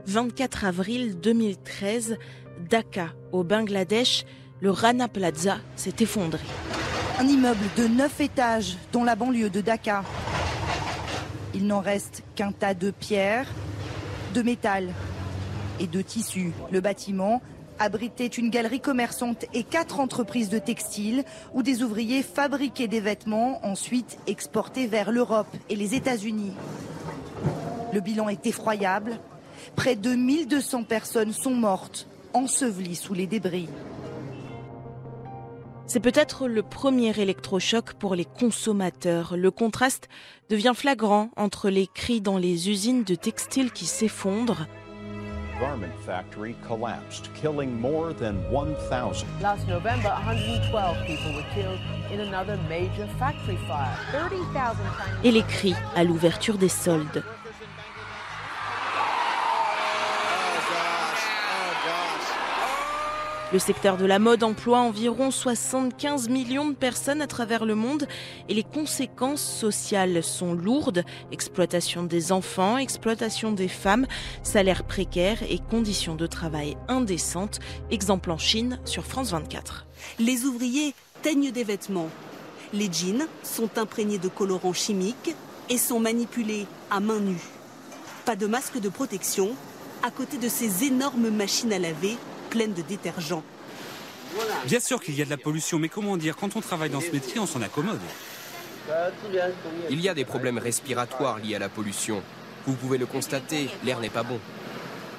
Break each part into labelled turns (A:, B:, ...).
A: 24 avril 2013, Dhaka, au Bangladesh, le Rana Plaza s'est effondré.
B: Un immeuble de 9 étages, dont la banlieue de Dhaka. Il n'en reste qu'un tas de pierres, de métal et de tissus. Le bâtiment abritait une galerie commerçante et 4 entreprises de textiles où des ouvriers fabriquaient des vêtements, ensuite exportés vers l'Europe et les États-Unis. Le bilan est effroyable. Près de 1200 personnes sont mortes, ensevelies sous les débris.
A: C'est peut-être le premier électrochoc pour les consommateurs. Le contraste devient flagrant entre les cris dans les usines de textiles qui s'effondrent.
C: Garment factory collapsed, killing more than 1,000.
D: Last November, 112 people were killed in another major factory fire. 30,000
A: Et les cris à l'ouverture des soldes. Le secteur de la mode emploie environ 75 millions de personnes à travers le monde et les conséquences sociales sont lourdes. Exploitation des enfants, exploitation des femmes, salaires précaires et conditions de travail indécentes. Exemple en Chine sur France 24.
E: Les ouvriers teignent des vêtements. Les jeans sont imprégnés de colorants chimiques et sont manipulés à main nue. Pas de masque de protection à côté de ces énormes machines à laver pleine de détergents.
F: Bien sûr qu'il y a de la pollution, mais comment dire, quand on travaille dans ce métier, on s'en accommode.
G: Il y a des problèmes respiratoires liés à la pollution. Vous pouvez le constater, l'air n'est pas bon.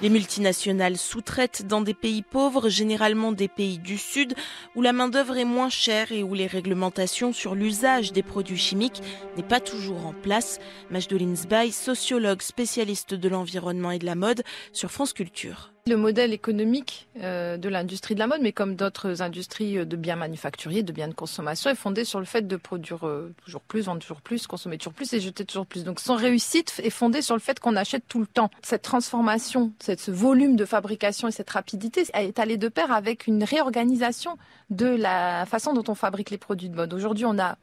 A: Les multinationales sous-traitent dans des pays pauvres, généralement des pays du Sud, où la main-d'œuvre est moins chère et où les réglementations sur l'usage des produits chimiques n'est pas toujours en place. Majdoline Zbaï, sociologue spécialiste de l'environnement et de la mode, sur France Culture.
H: Le modèle économique de l'industrie de la mode, mais comme d'autres industries de biens manufacturiers, de biens de consommation, est fondé sur le fait de produire toujours plus, vendre toujours plus, consommer toujours plus et jeter toujours plus. Donc son réussite est fondée sur le fait qu'on achète tout le temps. Cette transformation, ce volume de fabrication et cette rapidité est allée de pair avec une réorganisation de la façon dont on fabrique les produits de mode. Aujourd'hui, on a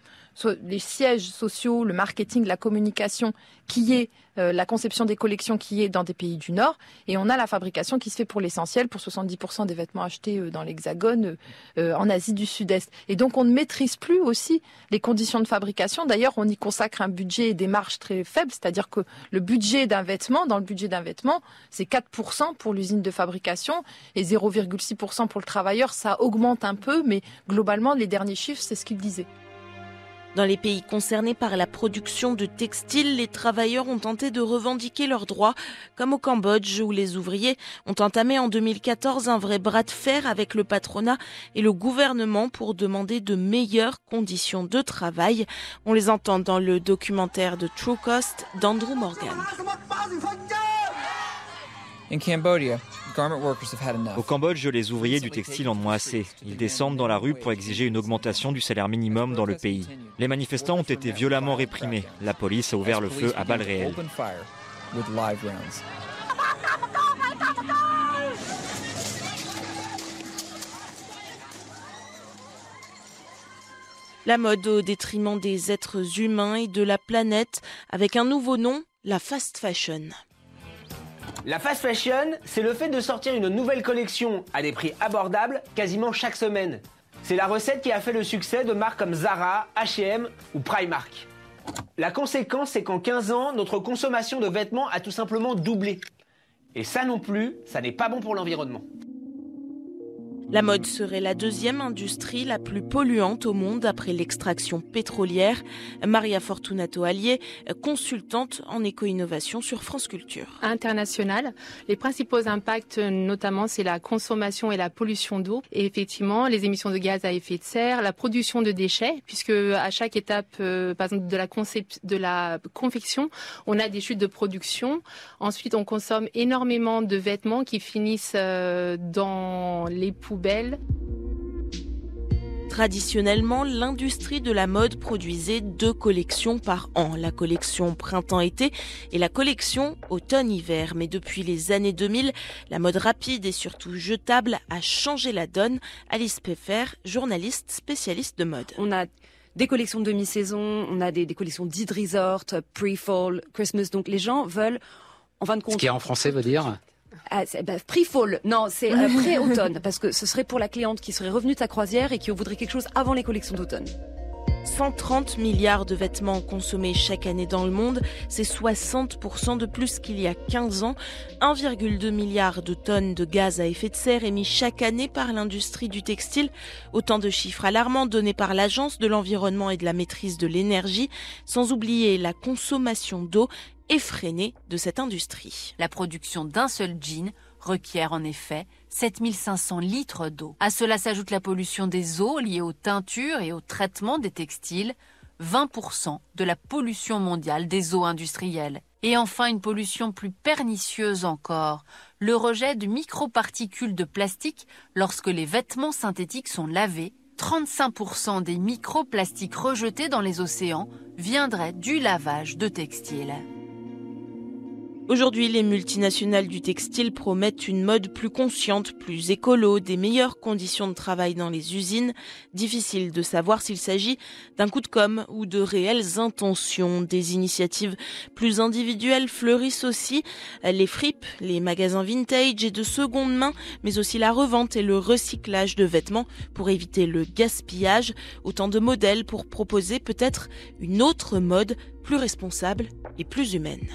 H: les sièges sociaux, le marketing, la communication qui est la conception des collections qui est dans des pays du Nord et on a la fabrication qui se fait pour l'essentiel, pour 70% des vêtements achetés dans l'Hexagone, en Asie du Sud-Est. Et donc on ne maîtrise plus aussi les conditions de fabrication. D'ailleurs, on y consacre un budget et des marges très faibles, c'est-à-dire que le budget d'un vêtement, dans le budget d'un vêtement, c'est 4% pour l'usine de fabrication et 0,6% pour le travailleur. Ça augmente un peu, mais globalement, les derniers chiffres, c'est ce qu'ils disaient.
A: Dans les pays concernés par la production de textiles, les travailleurs ont tenté de revendiquer leurs droits, comme au Cambodge où les ouvriers ont entamé en 2014 un vrai bras de fer avec le patronat et le gouvernement pour demander de meilleures conditions de travail. On les entend dans le documentaire de True Cost d'Andrew Morgan.
I: Au Cambodge, les ouvriers du textile en ont assez. Ils descendent dans la rue pour exiger une augmentation du salaire minimum dans le pays. Les manifestants ont été violemment réprimés. La police a ouvert le feu à balles réelles.
A: La mode au détriment des êtres humains et de la planète, avec un nouveau nom, la fast fashion.
J: La fast fashion, c'est le fait de sortir une nouvelle collection à des prix abordables quasiment chaque semaine. C'est la recette qui a fait le succès de marques comme Zara, H&M ou Primark. La conséquence, c'est qu'en 15 ans, notre consommation de vêtements a tout simplement doublé. Et ça non plus, ça n'est pas bon pour l'environnement.
A: La mode serait la deuxième industrie la plus polluante au monde après l'extraction pétrolière. Maria Fortunato Allier, consultante en éco-innovation sur France Culture.
K: International, les principaux impacts notamment c'est la consommation et la pollution d'eau et effectivement les émissions de gaz à effet de serre, la production de déchets puisque à chaque étape par exemple de la confection, on a des chutes de production. Ensuite, on consomme énormément de vêtements qui finissent dans les poubelles.
A: Traditionnellement, l'industrie de la mode produisait 2 collections par an, la collection printemps-été et la collection automne-hiver. Mais depuis les années 2000, la mode rapide et surtout jetable a changé la donne. Alice Peffer, journaliste spécialiste de mode.
L: On a des collections de demi-saison, on a des collections d'Eid Resort, pre-fall, Christmas. Donc les gens veulent, en fin de compte...
M: Ce qui en français veut dire
L: Pre-fall, non, c'est pré-automne, parce que ce serait pour la cliente qui serait revenue de sa croisière et qui voudrait quelque chose avant les collections d'automne.
A: 130 milliards de vêtements consommés chaque année dans le monde, c'est 60% de plus qu'il y a 15 ans. 1,2 milliard de tonnes de gaz à effet de serre émis chaque année par l'industrie du textile. Autant de chiffres alarmants donnés par l'Agence de l'environnement et de la maîtrise de l'énergie, sans oublier la consommation d'eau effrénée de cette industrie.
M: La production d'un seul jean requiert en effet 7500 litres d'eau. À cela s'ajoute la pollution des eaux liée aux teintures et au traitement des textiles, 20% de la pollution mondiale des eaux industrielles. Et enfin une pollution plus pernicieuse encore, le rejet de microparticules de plastique lorsque les vêtements synthétiques sont lavés. 35% des microplastiques rejetés dans les océans viendraient du lavage de textiles.
A: Aujourd'hui, les multinationales du textile promettent une mode plus consciente, plus écolo, des meilleures conditions de travail dans les usines. Difficile de savoir s'il s'agit d'un coup de com' ou de réelles intentions. Des initiatives plus individuelles fleurissent aussi. Les fripes, les magasins vintage et de seconde main, mais aussi la revente et le recyclage de vêtements pour éviter le gaspillage. Autant de modèles pour proposer peut-être une autre mode plus responsable et plus humaine.